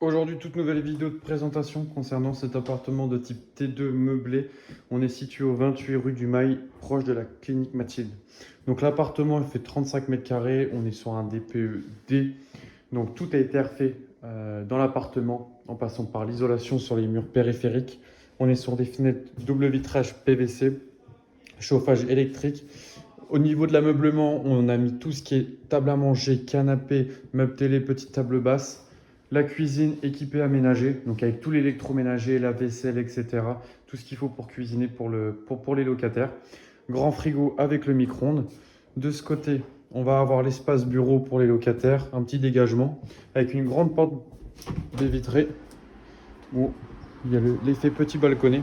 Aujourd'hui, toute nouvelle vidéo de présentation concernant cet appartement de type T2 meublé. On est situé au 28 rue du Mail, proche de la clinique Mathilde. Donc l'appartement fait 35 mètres carrés, on est sur un DPE D. Donc tout a été refait dans l'appartement en passant par l'isolation sur les murs périphériques. On est sur des fenêtres double vitrage PVC, chauffage électrique. Au niveau de l'ameublement, on a mis tout ce qui est table à manger, canapé, meuble télé, petite table basse. La cuisine équipée aménagée, donc avec tout l'électroménager, la vaisselle, etc. Tout ce qu'il faut pour cuisiner pour les locataires. Grand frigo avec le micro-ondes. De ce côté, on va avoir l'espace bureau pour les locataires, un petit dégagement avec une grande porte dévitrée où il y a l'effet petit balconnet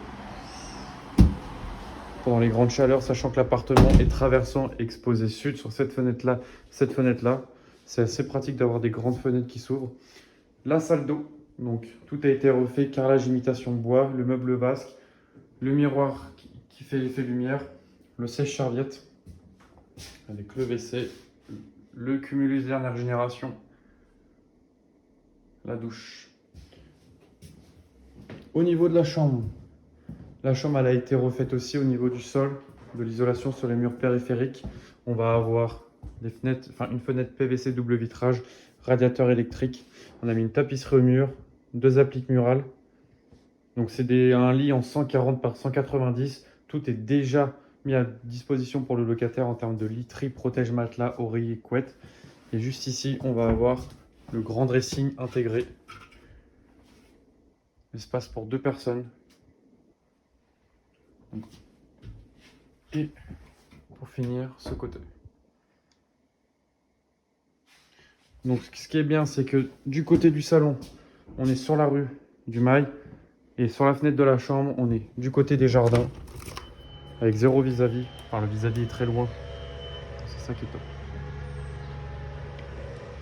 pendant les grandes chaleurs, sachant que l'appartement est traversant exposé sud sur cette fenêtre-là, cette fenêtre-là. C'est assez pratique d'avoir des grandes fenêtres qui s'ouvrent. La salle d'eau, donc tout a été refait, carrelage imitation bois, le meuble vasque, le miroir qui fait l'effet lumière, le sèche-serviette avec le WC, le cumulus dernière génération, la douche. Au niveau de la chambre elle a été refaite aussi au niveau du sol, de l'isolation sur les murs périphériques. On va avoir une fenêtre PVC double vitrage, radiateur électrique. On a mis une tapisserie au mur, 2 appliques murales. Donc c'est un lit en 140 par 190. Tout est déjà mis à disposition pour le locataire en termes de literie, protège matelas, oreiller, couette. Et juste ici, on va avoir le grand dressing intégré. Espace pour 2 personnes. Et pour finir, ce côté. Donc ce qui est bien, c'est que du côté du salon, on est sur la rue du Mail. Et sur la fenêtre de la chambre, on est du côté des jardins. Avec 0 vis-à-vis. Enfin, le vis-à-vis est très loin. C'est ça qui est top.